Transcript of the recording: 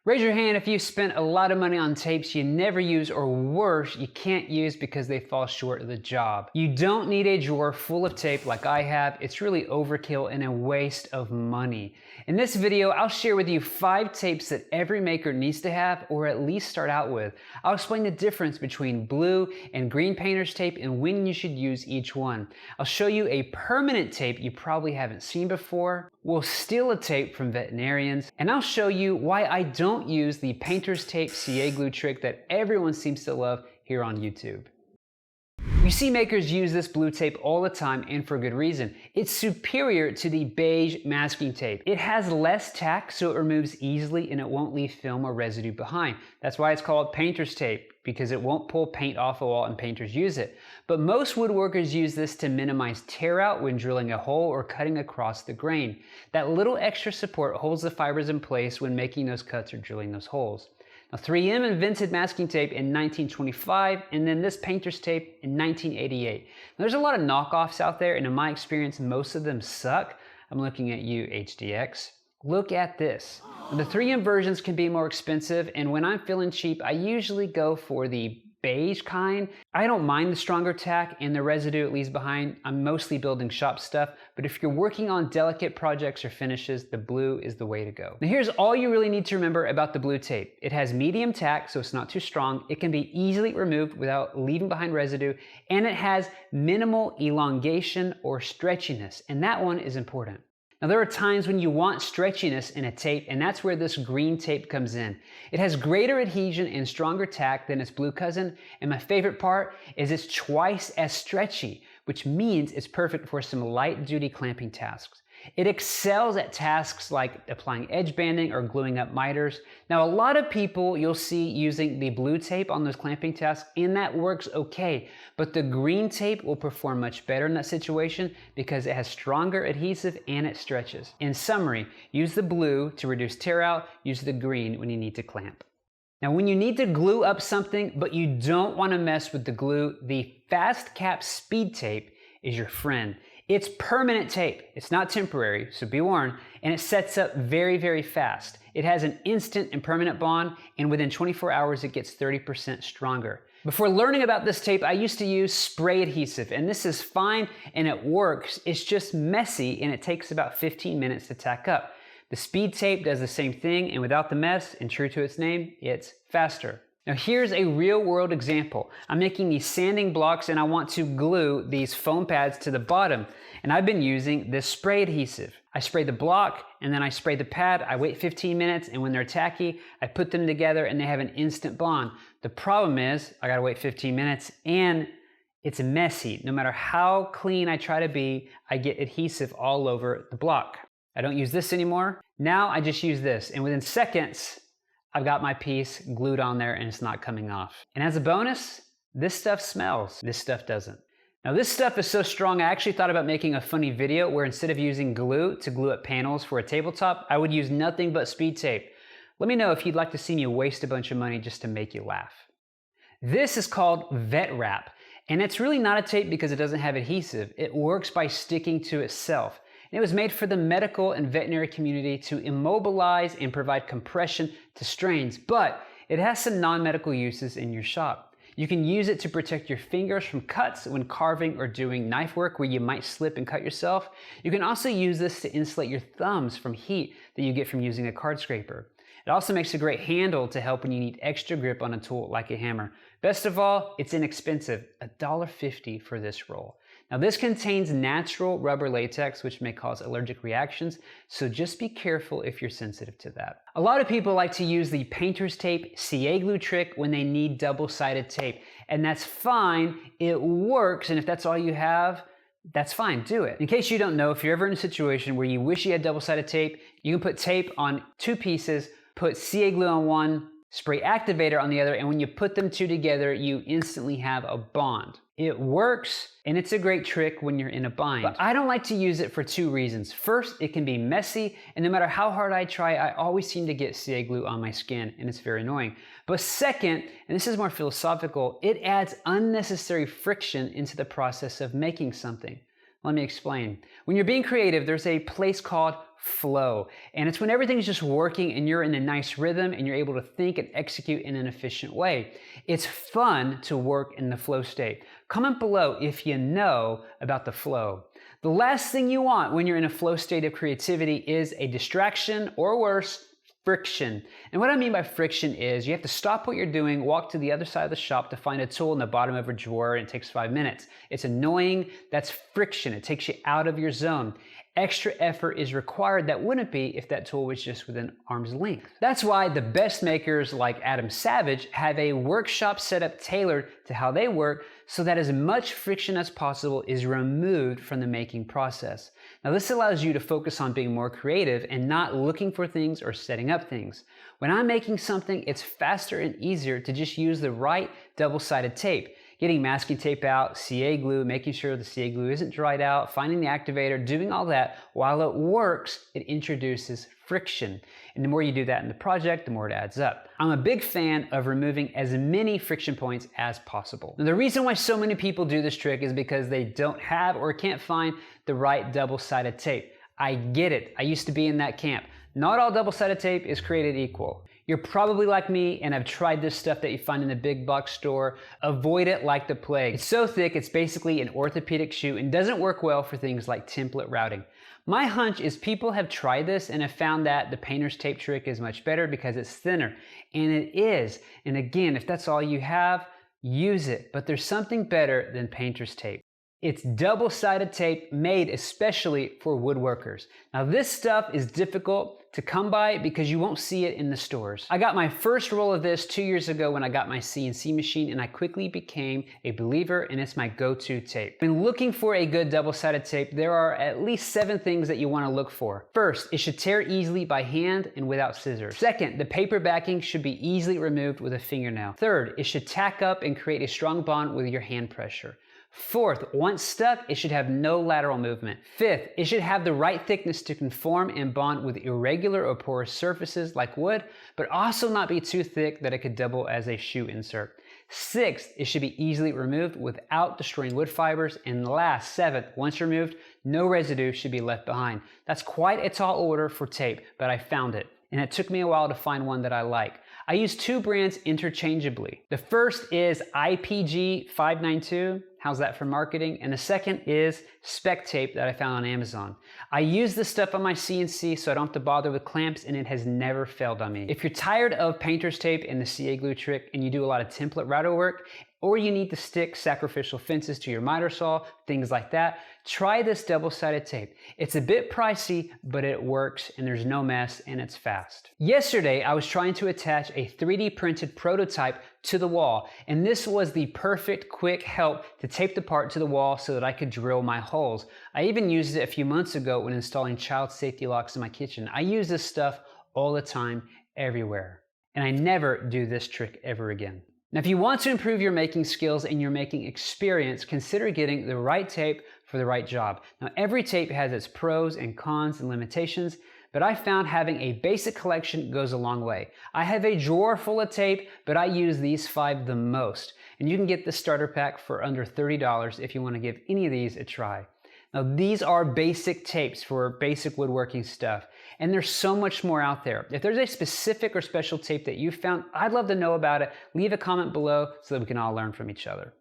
Raise your hand if you spent a lot of money on tapes you never use, or worse, you can't use because they fall short of the job. You don't need a drawer full of tape like I have. It's really overkill and a waste of money. In this video, I'll share with you 5 tapes that every maker needs to have, or at least start out with. I'll explain the difference between blue and green painter's tape and when you should use each one. I'll show you a permanent tape you probably haven't seen before. We'll steal a tape from veterinarians, and I'll show you why I don't use the painter's tape CA glue trick that everyone seems to love here on YouTube. You see makers use this blue tape all the time, and for good reason. It's superior to the beige masking tape. It has less tack, so it removes easily and it won't leave film or residue behind. That's why it's called painter's tape, because it won't pull paint off a wall and painters use it. But most woodworkers use this to minimize tear out when drilling a hole or cutting across the grain. That little extra support holds the fibers in place when making those cuts or drilling those holes. Now, 3M invented masking tape in 1925, and then this painter's tape in 1988. Now, there's a lot of knockoffs out there, and in my experience, most of them suck. I'm looking at you, HDX. Look at this. Now, the 3M versions can be more expensive, and when I'm feeling cheap, I usually go for the beige kind. I don't mind the stronger tack and the residue it leaves behind. I'm mostly building shop stuff, but if you're working on delicate projects or finishes, the blue is the way to go. Now here's all you really need to remember about the blue tape. It has medium tack, so it's not too strong. It can be easily removed without leaving behind residue, and it has minimal elongation or stretchiness, and that one is important. Now there are times when you want stretchiness in a tape, and that's where this green tape comes in. It has greater adhesion and stronger tack than its blue cousin, and my favorite part is it's twice as stretchy, which means it's perfect for some light duty clamping tasks. It excels at tasks like applying edge banding or gluing up miters. Now a lot of people you'll see using the blue tape on those clamping tasks, and that works okay, but the green tape will perform much better in that situation because it has stronger adhesive and it stretches. In summary, use the blue to reduce tear out, use the green when you need to clamp. Now when you need to glue up something but you don't want to mess with the glue, the fast cap speed tape is your friend. It's permanent tape. It's not temporary, so be warned, and it sets up very, very fast. It has an instant and permanent bond, and within 24 hours it gets 30% stronger. Before learning about this tape, I used to use spray adhesive, and this is fine and it works. It's just messy and it takes about 15 minutes to tack up. The speed tape does the same thing, and without the mess, and true to its name, it's faster. Now here's a real world example. I'm making these sanding blocks and I want to glue these foam pads to the bottom, and I've been using this spray adhesive. I spray the block and then I spray the pad. I wait 15 minutes, and when they're tacky, I put them together and they have an instant bond. The problem is I gotta wait 15 minutes and it's messy. No matter how clean I try to be, I get adhesive all over the block. I don't use this anymore. Now I just use this, and within seconds, I've got my piece glued on there and it's not coming off. And as a bonus, this stuff smells. This stuff doesn't. Now this stuff is so strong, I actually thought about making a funny video where instead of using glue to glue up panels for a tabletop, I would use nothing but speed tape. Let me know if you'd like to see me waste a bunch of money just to make you laugh. This is called vet wrap, and it's really not a tape because it doesn't have adhesive. It works by sticking to itself. It was made for the medical and veterinary community to immobilize and provide compression to strains, but it has some non-medical uses in your shop. You can use it to protect your fingers from cuts when carving or doing knife work where you might slip and cut yourself. You can also use this to insulate your thumbs from heat that you get from using a card scraper. It also makes a great handle to help when you need extra grip on a tool like a hammer. Best of all, it's inexpensive, $1.50 for this roll. Now this contains natural rubber latex, which may cause allergic reactions, so just be careful if you're sensitive to that. A lot of people like to use the painter's tape CA glue trick when they need double-sided tape, and that's fine, it works, and if that's all you have, that's fine, do it. In case you don't know, if you're ever in a situation where you wish you had double-sided tape, you can put tape on 2 pieces, put CA glue on one, spray activator on the other, and when you put them 2 together, you instantly have a bond. It works, and it's a great trick when you're in a bind. But I don't like to use it for 2 reasons. First, it can be messy, and no matter how hard I try, I always seem to get CA glue on my skin, and it's very annoying. But second, and this is more philosophical, it adds unnecessary friction into the process of making something. Let me explain. When you're being creative, there's a place called flow. And it's when everything's just working and you're in a nice rhythm and you're able to think and execute in an efficient way. It's fun to work in the flow state. Comment below if you know about the flow. The last thing you want when you're in a flow state of creativity is a distraction, or worse, friction. And what I mean by friction is you have to stop what you're doing, walk to the other side of the shop to find a tool in the bottom of a drawer, and it takes 5 minutes. It's annoying. That's friction. It takes you out of your zone. Extra effort is required that wouldn't be if that tool was just within arm's length. That's why the best makers like Adam Savage have a workshop setup tailored to how they work so that as much friction as possible is removed from the making process. Now this allows you to focus on being more creative and not looking for things or setting up things. When I'm making something, it's faster and easier to just use the right double-sided tape. Getting masking tape out, CA glue, making sure the CA glue isn't dried out, finding the activator, doing all that, while it works, it introduces friction. And the more you do that in the project, the more it adds up. I'm a big fan of removing as many friction points as possible. Now, the reason why so many people do this trick is because they don't have or can't find the right double-sided tape. I get it. I used to be in that camp. Not all double-sided tape is created equal. You're probably like me and have tried this stuff that you find in the big box store. Avoid it like the plague. It's so thick, it's basically an orthopedic shoe and doesn't work well for things like template routing. My hunch is people have tried this and have found that the painter's tape trick is much better because it's thinner. And it is. And again, if that's all you have, use it. But there's something better than painter's tape. It's double-sided tape made especially for woodworkers. Now this stuff is difficult to come by because you won't see it in the stores. I got my first roll of this 2 years ago when I got my CNC machine, and I quickly became a believer, and it's my go-to tape. When looking for a good double-sided tape, there are at least 7 things that you want to look for. First, it should tear easily by hand and without scissors. Second, the paper backing should be easily removed with a fingernail. Third, it should tack up and create a strong bond with your hand pressure. Fourth, once stuck, it should have no lateral movement. Fifth, it should have the right thickness to conform and bond with irregular or porous surfaces like wood, but also not be too thick that it could double as a shoe insert. Sixth, it should be easily removed without destroying wood fibers. And last, seventh, once removed, no residue should be left behind. That's quite a tall order for tape, but I found it. And it took me a while to find one that I like. I use 2 brands interchangeably. The first is IPG 592. How's that for marketing? And the second is Spec Tape that I found on Amazon. I use this stuff on my CNC so I don't have to bother with clamps, and it has never failed on me. If you're tired of painter's tape and the CA glue trick and you do a lot of template router work, or you need to stick sacrificial fences to your miter saw, things like that, try this double-sided tape. It's a bit pricey, but it works and there's no mess and it's fast. Yesterday, I was trying to attach a 3D printed prototype to the wall, and this was the perfect quick help to tape the part to the wall so that I could drill my holes. I even used it a few months ago when installing child safety locks in my kitchen. I use this stuff all the time, everywhere. And I never do this trick ever again. Now, if you want to improve your making skills and your making experience, consider getting the right tape for the right job. Now, every tape has its pros and cons and limitations, but I found having a basic collection goes a long way. I have a drawer full of tape, but I use these 5 the most. And you can get the starter pack for under $30 if you want to give any of these a try. Now, these are basic tapes for basic woodworking stuff, and there's so much more out there. If there's a specific or special tape that you found, I'd love to know about it. Leave a comment below so that we can all learn from each other.